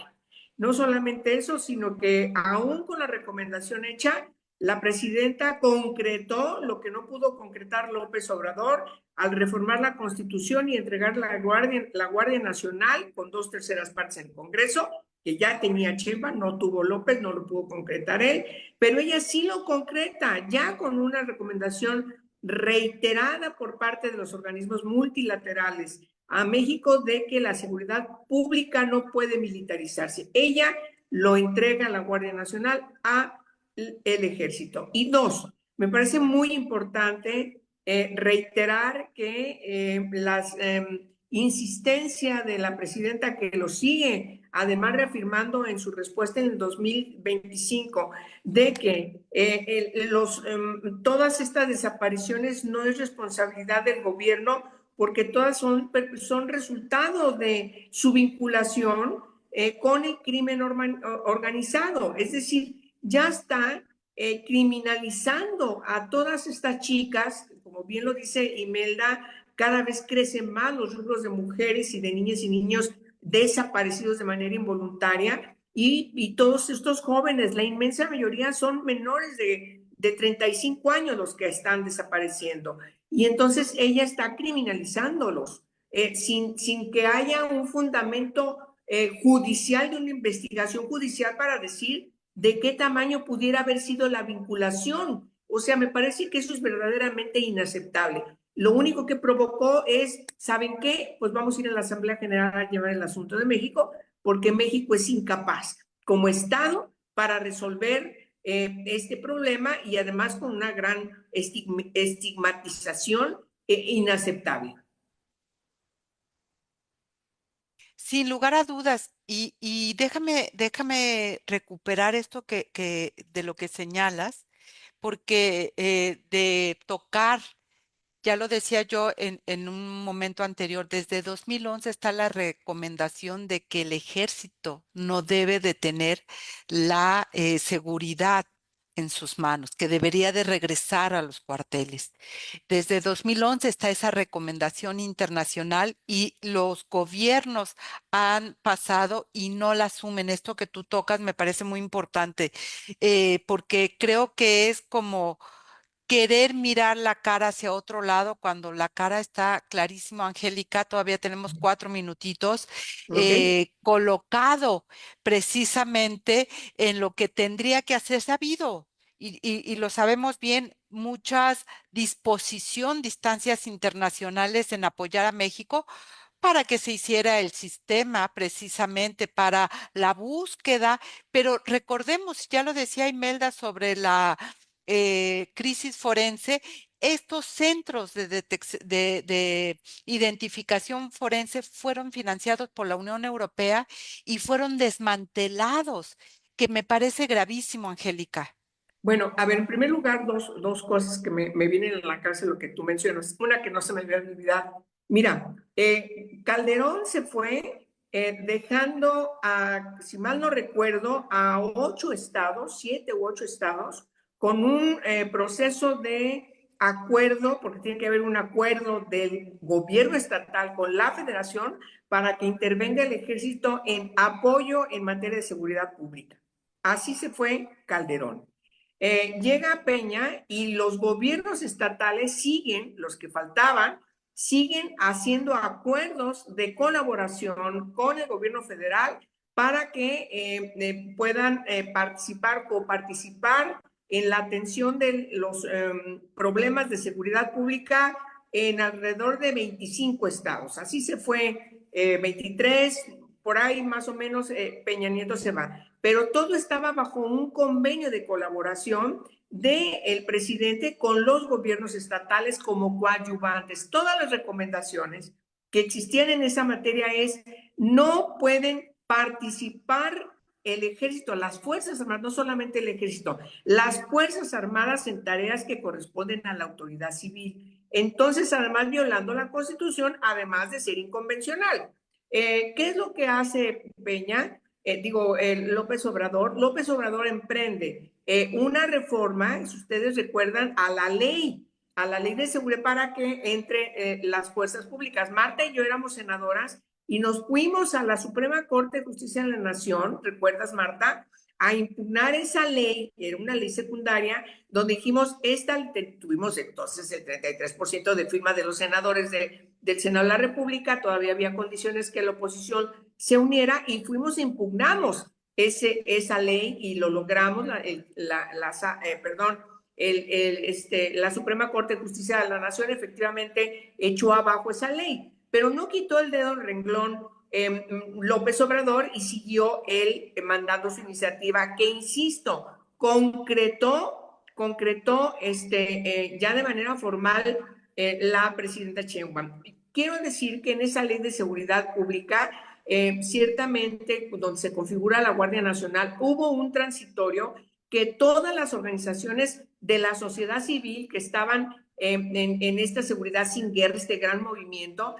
No solamente eso, sino que aún con la recomendación hecha, la presidenta concretó lo que no pudo concretar López Obrador al reformar la Constitución y entregar la Guardia Nacional con 2/3 partes en el Congreso, que ya tenía Sheinbaum, no tuvo López, no lo pudo concretar él, pero ella sí lo concreta, ya con una recomendación reiterada por parte de los organismos multilaterales a México de que la seguridad pública no puede militarizarse. Ella lo entrega a la Guardia Nacional, a el ejército. Y dos, me parece muy importante reiterar que la insistencia de la presidenta, que lo sigue, además reafirmando en su respuesta en el 2025, de que todas estas desapariciones no es responsabilidad del gobierno, porque todas son resultado de su vinculación con el crimen organizado. Es decir, ya está criminalizando a todas estas chicas, como bien lo dice Imelda, cada vez crecen más los grupos de mujeres y de niñas y niños desaparecidos de manera involuntaria, y todos estos jóvenes, la inmensa mayoría son menores de 35 años los que están desapareciendo, y entonces ella está criminalizándolos sin que haya un fundamento judicial, de una investigación judicial para decir de qué tamaño pudiera haber sido la vinculación. O sea, me parece que eso es verdaderamente inaceptable. Lo único que provocó es, ¿saben qué? Pues vamos a ir a la Asamblea General a llevar el asunto de México, porque México es incapaz como Estado para resolver este problema, y además con una gran estigmatización inaceptable. Sin lugar a dudas, y déjame recuperar esto de lo que señalas, porque de tocar, ya lo decía yo en un momento anterior, desde 2011 está la recomendación de que el ejército no debe de tener la seguridad en sus manos, que debería de regresar a los cuarteles. Desde 2011 está esa recomendación internacional y los gobiernos han pasado y no la asumen. Esto que tú tocas me parece muy importante, porque creo que es como querer mirar la cara hacia otro lado cuando la cara está clarísimo, Angélica. Todavía tenemos 4 minutitos, ¿Okay? colocado precisamente en lo que tendría que hacer sabido. Y lo sabemos bien, muchas distancias internacionales en apoyar a México para que se hiciera el sistema precisamente para la búsqueda, pero recordemos, ya lo decía Imelda sobre la crisis forense, estos centros de identificación forense fueron financiados por la Unión Europea y fueron desmantelados, que me parece gravísimo, Angélica. Bueno, a ver, en primer lugar, dos cosas que me vienen a la cabeza lo que tú mencionas. Una que no se me había olvidado. Mira, Calderón se fue dejando, si mal no recuerdo, a 8 estados, 7 u 8 estados, con un proceso de acuerdo, porque tiene que haber un acuerdo del gobierno estatal con la federación para que intervenga el ejército en apoyo en materia de seguridad pública. Así se fue Calderón. Llega Peña y los gobiernos estatales siguen, los que faltaban, siguen haciendo acuerdos de colaboración con el gobierno federal para que puedan coparticipar en la atención de los problemas de seguridad pública en alrededor de 25 estados. Así se fue 23, por ahí más o menos Peña Nieto se va. Pero todo estaba bajo un convenio de colaboración del presidente con los gobiernos estatales como coadyuvantes. Todas las recomendaciones que existían en esa materia es: no pueden participar el ejército, las fuerzas armadas, no solamente el ejército, las fuerzas armadas en tareas que corresponden a la autoridad civil. Entonces, además violando la Constitución, además de ser inconvencional. ¿Qué es lo que hace Peña? López Obrador. López Obrador emprende una reforma, si ustedes recuerdan, a la ley de seguridad para que entre las fuerzas públicas. Marta y yo éramos senadoras y nos fuimos a la Suprema Corte de Justicia de la Nación, ¿recuerdas, Marta? A impugnar esa ley, era una ley secundaria, donde dijimos, tuvimos entonces el 33% de firma de los senadores del Senado de la República, todavía había condiciones que la oposición se uniera y impugnamos esa ley y lo logramos, la Suprema Corte de Justicia de la Nación efectivamente echó abajo esa ley, pero no quitó el dedo del renglón López Obrador y siguió él mandando su iniciativa que, insisto, concretó ya de manera formal la presidenta Sheinbaum. Quiero decir que en esa ley de seguridad pública, ciertamente, donde se configura la Guardia Nacional, hubo un transitorio que todas las organizaciones de la sociedad civil que estaban en esta seguridad sin guerra, este gran movimiento,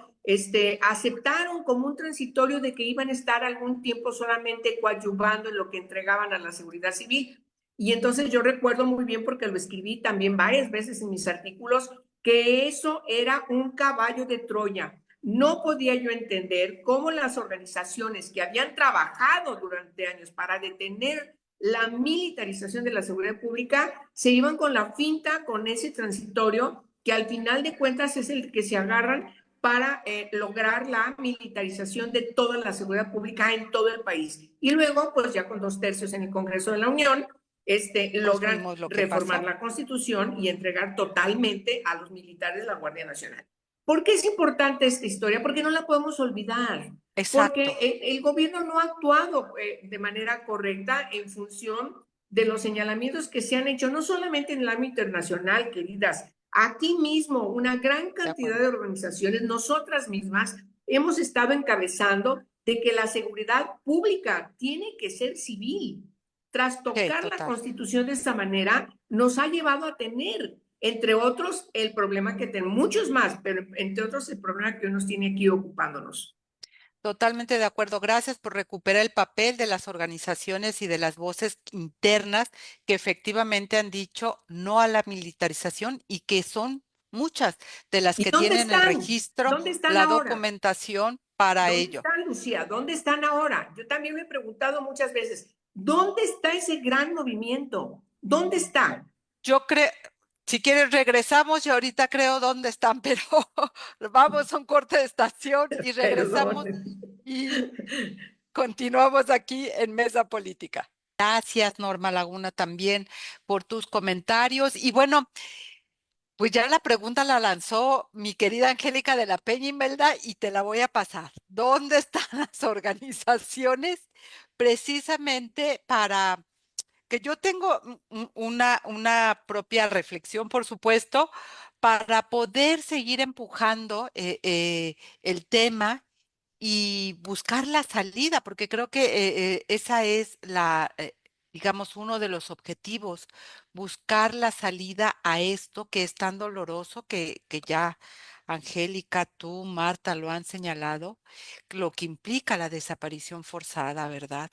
aceptaron como un transitorio de que iban a estar algún tiempo solamente coadyuvando en lo que entregaban a la seguridad civil. Y entonces yo recuerdo muy bien, porque lo escribí también varias veces en mis artículos, que eso era un caballo de Troya. No podía yo entender cómo las organizaciones que habían trabajado durante años para detener la militarización de la seguridad pública se iban con la finta, con ese transitorio, que al final de cuentas es el que se agarran para lograr la militarización de toda la seguridad pública en todo el país. Y luego, pues ya con 2/3 en el Congreso de la Unión, logran reformar la Constitución y entregar totalmente a los militares la Guardia Nacional. ¿Por qué es importante esta historia? Porque no la podemos olvidar. Exacto. Porque el gobierno no ha actuado de manera correcta en función de los señalamientos que se han hecho, no solamente en el ámbito internacional, queridas. Aquí mismo, una gran cantidad de organizaciones, nosotras mismas, hemos estado encabezando de que la seguridad pública tiene que ser civil. Trastocar la Constitución de esta manera nos ha llevado a tener, entre otros, el problema que tenemos, muchos más, pero entre otros el problema que hoy nos tiene aquí ocupándonos. Totalmente de acuerdo. Gracias por recuperar el papel de las organizaciones y de las voces internas que efectivamente han dicho no a la militarización y que son muchas de las que tienen el registro, la documentación para ello. ¿Dónde están, Lucía? ¿Dónde están ahora? Yo también me he preguntado muchas veces, ¿dónde está ese gran movimiento? ¿Dónde está? Yo creo, si quieres regresamos y ahorita creo dónde están, pero vamos a un corte de estación y regresamos y continuamos aquí en Mesa Política. Gracias, Norma Laguna, también por tus comentarios. Y bueno, pues ya la pregunta la lanzó mi querida Angélica de la Peña, Imelda, y te la voy a pasar. ¿Dónde están las organizaciones precisamente para que yo tengo una propia reflexión, por supuesto, para poder seguir empujando el tema y buscar la salida, porque creo que esa es digamos, uno de los objetivos, buscar la salida a esto que es tan doloroso, que ya Angélica, tú, Marta, lo han señalado, lo que implica la desaparición forzada, ¿verdad?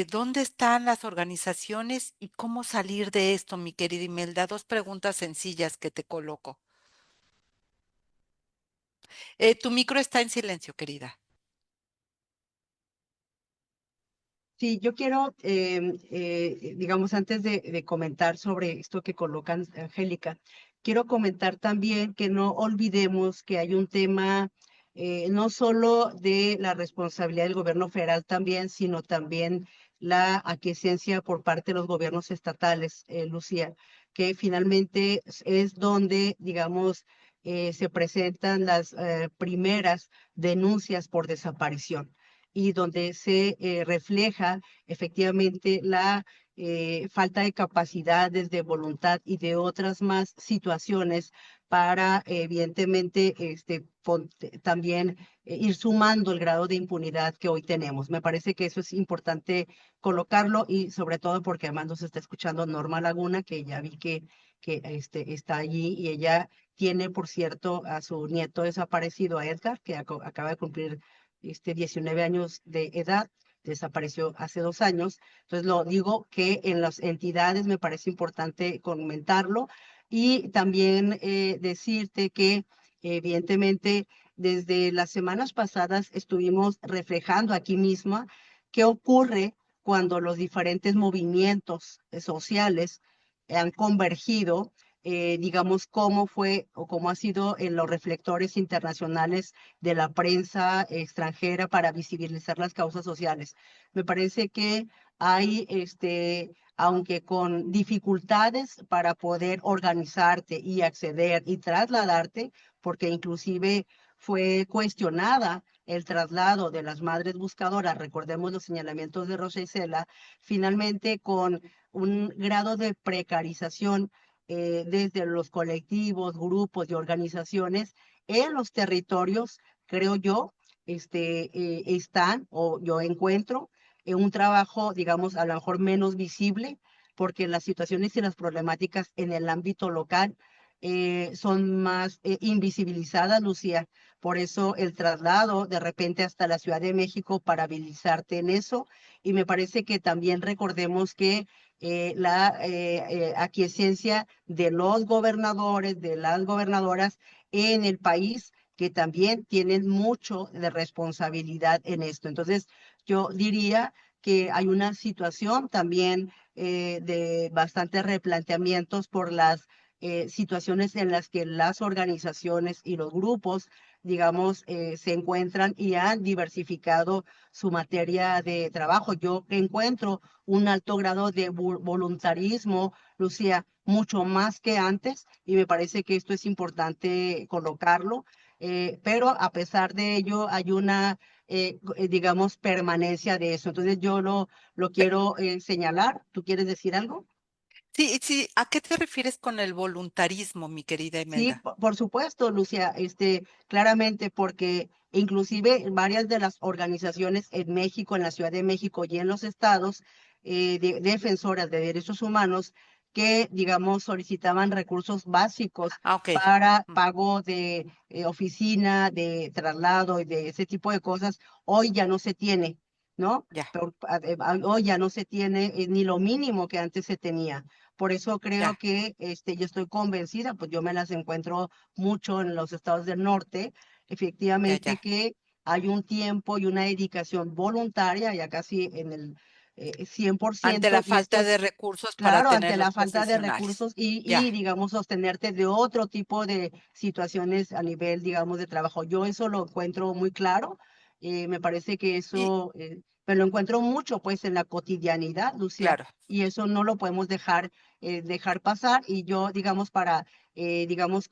¿Dónde están las organizaciones y cómo salir de esto, mi querida Imelda? 2 preguntas sencillas que te coloco. Tu micro está en silencio, querida. Sí, yo quiero, digamos, antes de comentar sobre esto que colocan Angélica, quiero comentar también que no olvidemos que hay un tema no solo de la responsabilidad del gobierno federal también, sino también la aquiescencia por parte de los gobiernos estatales, Lucía, que finalmente es donde, digamos, se presentan las primeras denuncias por desaparición y donde se refleja efectivamente la falta de capacidades, de voluntad y de otras más situaciones para evidentemente también ir sumando el grado de impunidad que hoy tenemos. Me parece que eso es importante colocarlo y sobre todo porque además nos está escuchando Norma Laguna, que ya vi que está allí y ella tiene, por cierto, a su nieto desaparecido, a Edgar, que acaba de cumplir 19 años de edad, desapareció hace 2 años. Entonces lo digo que en las entidades me parece importante comentarlo y también decirte que evidentemente desde las semanas pasadas estuvimos reflejando aquí misma qué ocurre cuando los diferentes movimientos sociales han convergido, digamos, cómo fue o cómo ha sido en los reflectores internacionales de la prensa extranjera para visibilizar las causas sociales. Me parece que hay, aunque con dificultades para poder organizarte y acceder y trasladarte, porque inclusive fue cuestionada el traslado de las madres buscadoras, recordemos los señalamientos de Rosa Isela, finalmente con un grado de precarización desde los colectivos, grupos y organizaciones en los territorios, creo yo, están o yo encuentro un trabajo, digamos, a lo mejor menos visible, porque las situaciones y las problemáticas en el ámbito local son más invisibilizadas, Lucía. Por eso el traslado de repente hasta la Ciudad de México para habilitarte en eso. Y me parece que también recordemos que la aquiescencia de los gobernadores, de las gobernadoras en el país, que también tienen mucho de responsabilidad en esto. Entonces, yo diría que hay una situación también de bastantes replanteamientos por las situaciones en las que las organizaciones y los grupos, digamos, se encuentran y han diversificado su materia de trabajo. Yo encuentro un alto grado de voluntarismo, Lucía, mucho más que antes, y me parece que esto es importante colocarlo, pero a pesar de ello hay una, digamos, permanencia de eso. Entonces yo lo quiero señalar. ¿Tú quieres decir algo? Sí, sí, ¿a qué te refieres con el voluntarismo, mi querida Sí, Imelda? por supuesto, Lucia, claramente porque inclusive varias de las organizaciones en México, en la Ciudad de México y en los estados, defensoras de derechos humanos, que, digamos, solicitaban recursos básicos Ah, ok. para Mm, pago de oficina, de traslado y de ese tipo de cosas, hoy ya no se tiene, ¿no? ya, Hoy ya no se tiene ni lo mínimo que antes se tenía. Por eso creo ya, que yo estoy convencida, pues yo me las encuentro mucho en los estados del norte, ya, efectivamente ya. que hay un tiempo y una dedicación voluntaria, ya casi en el Ante 100%, la y falta esto, de recursos para claro, tener ante los la falta de profesionales. recursos y, Ya. digamos, sostenerte de otro tipo de situaciones a nivel, digamos, de trabajo. Yo eso lo encuentro muy claro, me parece que Y eso, me lo encuentro mucho, pues, en la cotidianidad, Lucia, claro. y eso no lo podemos dejar pasar. Y yo, digamos, para, digamos,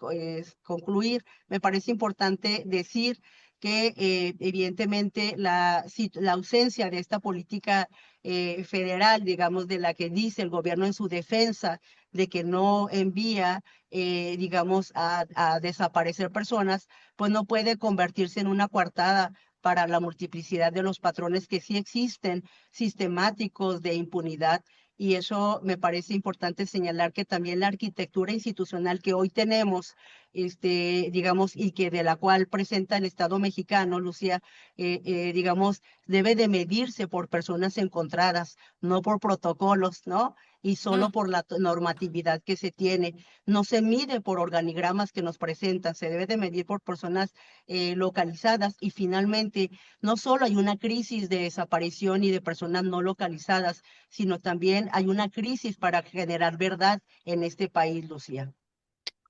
concluir, me parece importante decir que evidentemente la ausencia de esta política federal, digamos, de la que dice el gobierno en su defensa, de que no envía, digamos, a desaparecer personas, pues no puede convertirse en una coartada para la multiplicidad de los patrones que sí existen, sistemáticos de impunidad. Y eso me parece importante señalar que también la arquitectura institucional que hoy tenemos, digamos, y que de la cual presenta el Estado mexicano, Lucía, digamos, debe de medirse por personas encontradas, no por protocolos, ¿no? Y solo Mm, por la normatividad que se tiene. No se mide por organigramas que nos presentan, se debe de medir por personas localizadas. Y finalmente, no solo hay una crisis de desaparición y de personas no localizadas, sino también hay una crisis para generar verdad en este país, Lucía.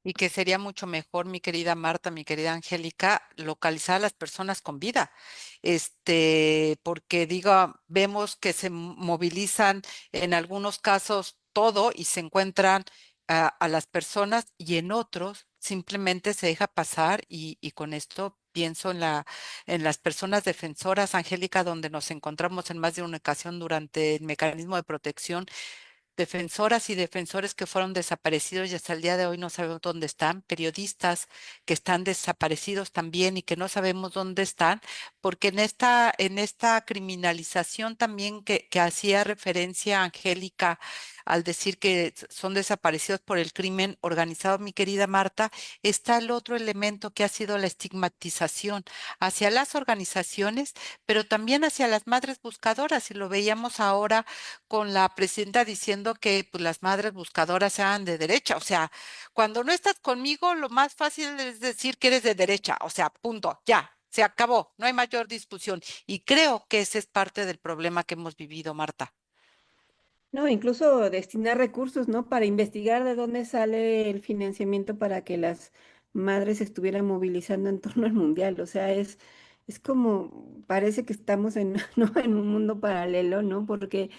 y que sería mucho mejor, mi querida Marta, mi querida Angélica, localizar a las personas con vida. Porque digo, vemos que se movilizan en algunos casos todo y se encuentran a las personas y en otros simplemente se deja pasar y con esto pienso en las personas defensoras, Angélica, donde nos encontramos en más de una ocasión durante el mecanismo de protección, defensoras y defensores que fueron desaparecidos y hasta el día de hoy no sabemos dónde están, periodistas que están desaparecidos también y que no sabemos dónde están, porque en esta criminalización también que hacía referencia Angélica al decir que son desaparecidos por el crimen organizado, mi querida Marta, está el otro elemento que ha sido la estigmatización hacia las organizaciones, pero también hacia las madres buscadoras. Y lo veíamos ahora con la presidenta diciendo que pues, las madres buscadoras sean de derecha. O sea, cuando no estás conmigo, lo más fácil es decir que eres de derecha. O sea, punto, ya. Se acabó, no hay mayor discusión. Y creo que ese es parte del problema que hemos vivido, Marta. No, incluso destinar recursos, ¿no? Para investigar de dónde sale el financiamiento para que las madres se estuvieran movilizando en torno al mundial. O sea, es como, parece que estamos en, ¿no? en un mundo paralelo, ¿no? Porque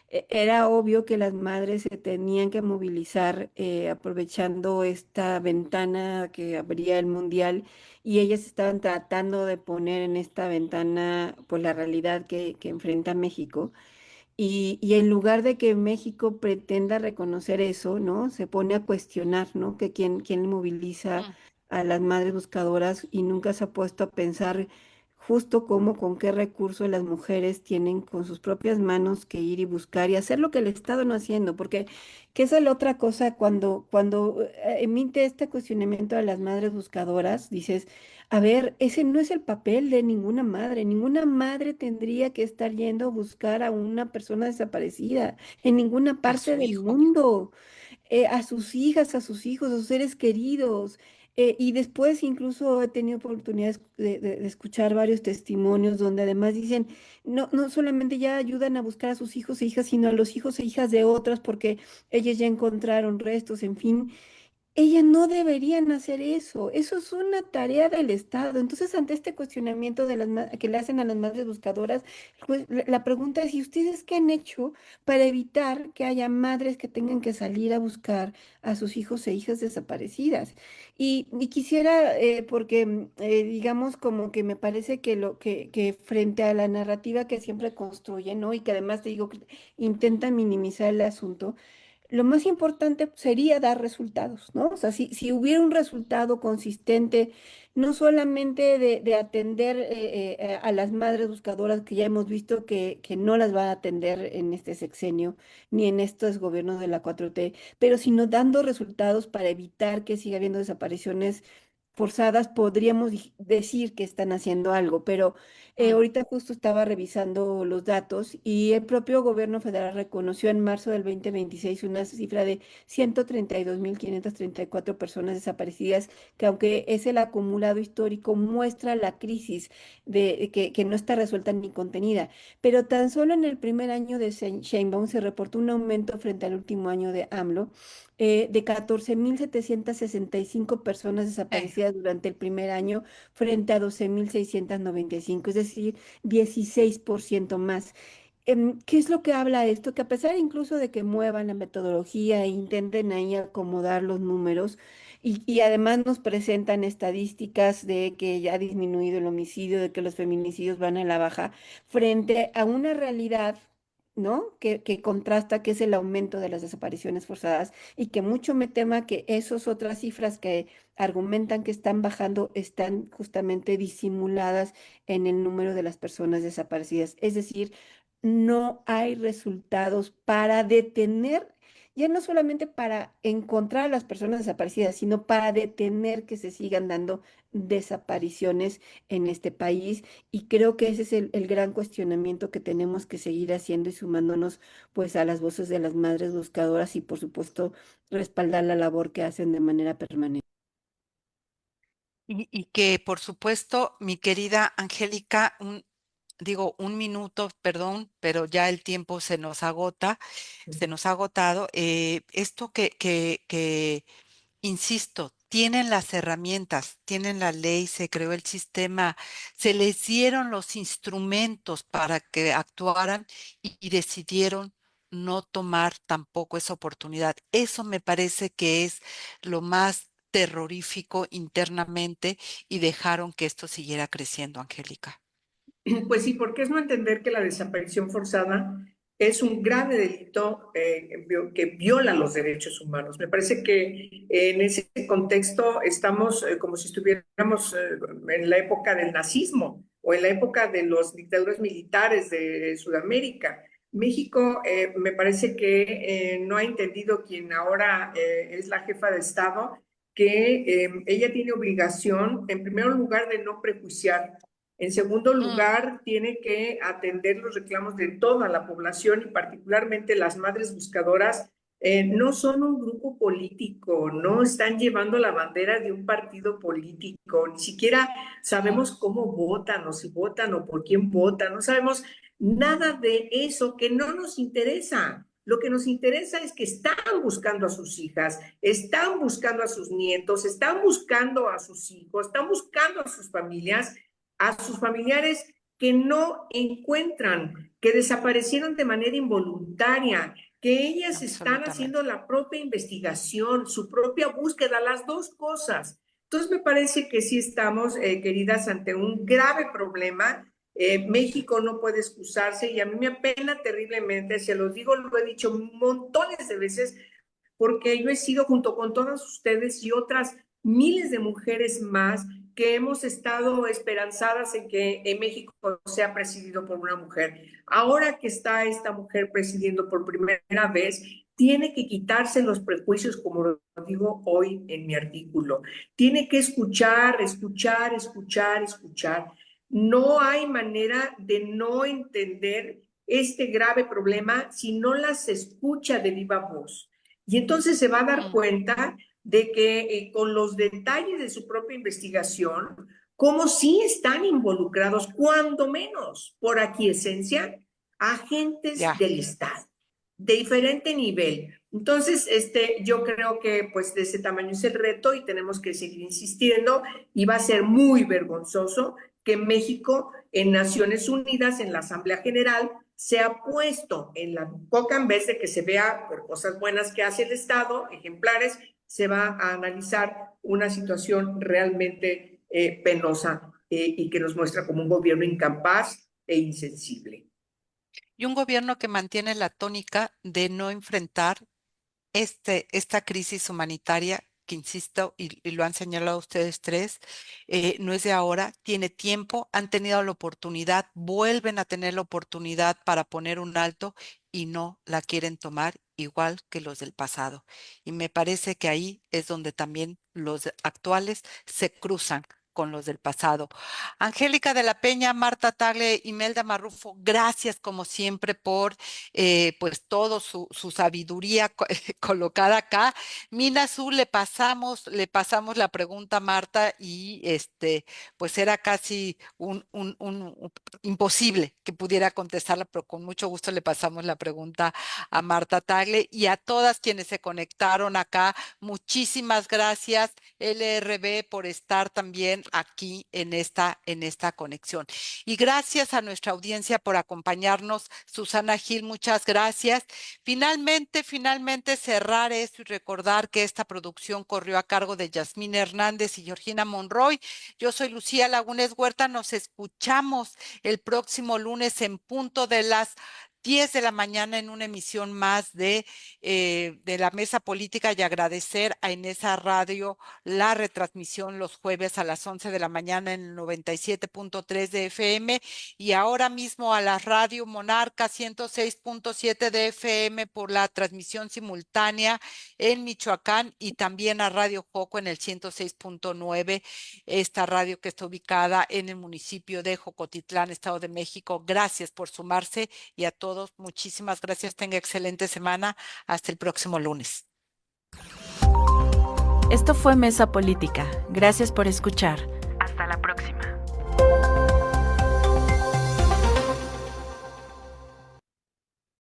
era obvio que las madres se tenían que movilizar aprovechando esta ventana que abría el mundial y ellas estaban tratando de poner en esta ventana, pues, la realidad que enfrenta México. Y en lugar de que México pretenda reconocer eso, ¿no? Se pone a cuestionar, ¿no? Que quién moviliza Mm. a las madres buscadoras y nunca se ha puesto a pensar justo cómo, con qué recursos las mujeres tienen con sus propias manos que ir y buscar y hacer lo que el Estado no haciendo, porque que esa es la otra cosa cuando emite este cuestionamiento a las madres buscadoras, dices, a ver, ese no es el papel de ninguna madre tendría que estar yendo a buscar a una persona desaparecida en ninguna A parte su del hijo. mundo, a sus hijas, a sus hijos, a sus seres queridos. Y después incluso he tenido oportunidades de escuchar varios testimonios donde además dicen, no solamente ya ayudan a buscar a sus hijos e hijas, sino a los hijos e hijas de otras porque ellas ya encontraron restos, en fin. Ellas no deberían hacer eso. Eso es una tarea del Estado. Entonces, ante este cuestionamiento de que le hacen a las madres buscadoras, pues la pregunta es, ¿y ustedes qué han hecho para evitar que haya madres que tengan que salir a buscar a sus hijos e hijas desaparecidas? Y quisiera, porque digamos como que me parece que que frente a la narrativa que siempre construyen, ¿no? Y que además te digo que intentan minimizar el asunto, lo más importante sería dar resultados, ¿no? O sea, si hubiera un resultado consistente, no solamente de atender a las madres buscadoras que ya hemos visto que no las va a atender en este sexenio ni en estos gobiernos de la 4T, pero sino dando resultados para evitar que siga habiendo desapariciones forzadas, podríamos decir que están haciendo algo, pero Mm. ahorita justo estaba revisando los datos y el propio gobierno federal reconoció en marzo del 2026 una cifra de 132.534 personas desaparecidas, que aunque es el acumulado histórico, muestra la crisis que no está resuelta ni contenida. Pero tan solo en el primer año de Sheinbaum se reportó un aumento frente al último año de AMLO de 14.765 personas Eh, desaparecidas durante el primer año frente a 12.695, es decir, 16% más. ¿Qué es lo que habla esto? Que a pesar incluso de que muevan la metodología e intenten ahí acomodar los números y además nos presentan estadísticas de que ya ha disminuido el homicidio, de que los feminicidios van a la baja, frente a una realidad, ¿no? Que contrasta, que es el aumento de las desapariciones forzadas y que mucho me tema que esas otras cifras que argumentan que están bajando están justamente disimuladas en el número de las personas desaparecidas. Es decir, no hay resultados para detener, ya no solamente para encontrar a las personas desaparecidas, sino para detener que se sigan dando desapariciones en este país. Y creo que ese es el gran cuestionamiento que tenemos que seguir haciendo y sumándonos pues a las voces de las madres buscadoras y por supuesto respaldar la labor que hacen de manera permanente. y que, por supuesto, mi querida Angélica, digo, un minuto, perdón, pero ya el tiempo se nos agota, se nos ha agotado. Esto que insisto, tienen las herramientas, tienen la ley, se creó el sistema, se les dieron los instrumentos para que actuaran y decidieron no tomar tampoco esa oportunidad. Eso me parece que es lo más terrorífico internamente y dejaron que esto siguiera creciendo, Angélica. Pues sí, porque es no entender que la desaparición forzada es un grave delito que viola los derechos humanos. Me parece que en ese contexto estamos como si estuviéramos en la época del nazismo o en la época de las dictaduras militares de Sudamérica, México me parece que no ha entendido quien ahora es la jefa de Estado, que ella tiene obligación, en primer lugar, de no prejuiciar. En segundo lugar, tiene que atender los reclamos de toda la población y particularmente las madres buscadoras. No son un grupo político, no están llevando la bandera de un partido político, ni siquiera sabemos cómo votan o si votan o por quién votan, no sabemos nada de eso, que no nos interesa. Lo que nos interesa es que están buscando a sus hijas, están buscando a sus nietos, están buscando a sus hijos, están buscando a sus familias, a sus familiares que no encuentran, que desaparecieron de manera involuntaria, que ellas están haciendo la propia investigación, su propia búsqueda, las dos cosas. Entonces me parece que sí estamos, queridas, ante un grave problema. México no puede excusarse y a mí me apena terriblemente, se los digo, lo he dicho montones de veces, porque yo he sido junto con todas ustedes y otras miles de mujeres más que hemos estado esperanzadas en que en México sea presidido por una mujer. Ahora que está esta mujer presidiendo por primera vez, tiene que quitarse los prejuicios, como lo digo hoy en mi artículo. Tiene que escuchar, escuchar, escuchar, escuchar. No hay manera de no entender este grave problema si no las escucha de viva voz. Y entonces se va a dar cuenta de que con los detalles de su propia investigación, como sí están involucrados, cuando menos, por aquiescencia, agentes del Estado, de diferente nivel. Entonces, yo creo que pues de ese tamaño es el reto y tenemos que seguir insistiendo y va a ser muy vergonzoso que México en Naciones Unidas, en la Asamblea General, se ha puesto en la boca en vez de que se vea por cosas buenas que hace el Estado, ejemplares, se va a analizar una situación realmente penosa y que nos muestra como un gobierno incapaz e insensible. Y un gobierno que mantiene la tónica de no enfrentar esta crisis humanitaria que, insisto, y lo han señalado ustedes tres, no es de ahora, tiene tiempo, han tenido la oportunidad, vuelven a tener la oportunidad para poner un alto y no la quieren tomar, igual que los del pasado. Y me parece que ahí es donde también los actuales se cruzan con los del pasado. Angélica de la Peña, Marta Tagle, Imelda Marrufo, gracias como siempre por pues todo su sabiduría colocada acá. Mina Azul, le pasamos la pregunta a Marta y pues era casi un imposible que pudiera contestarla, pero con mucho gusto le pasamos la pregunta a Marta Tagle y a todas quienes se conectaron acá. Muchísimas gracias, LRB, por estar también aquí en esta conexión. Y gracias a nuestra audiencia por acompañarnos. Susana Gil, muchas gracias. Finalmente cerrar esto y recordar que esta producción corrió a cargo de Yasmín Hernández y Georgina Monroy. Yo soy Lucía Lagunes Huerta. Nos escuchamos el próximo lunes en punto de las 10 de la mañana en una emisión más de la Mesa Política y agradecer a Inesa Radio la retransmisión los jueves a las 11 de la mañana en el 97.3 de FM y ahora mismo a la Radio Monarca 106.7 de FM por la transmisión simultánea en Michoacán y también a Radio Joco en el 106.9, esta radio que está ubicada en el municipio de Jocotitlán, Estado de México. Gracias por sumarse y a todos muchísimas gracias. Tenga excelente semana. Hasta el próximo lunes. Esto fue Mesa Política. Gracias por escuchar. Hasta la próxima.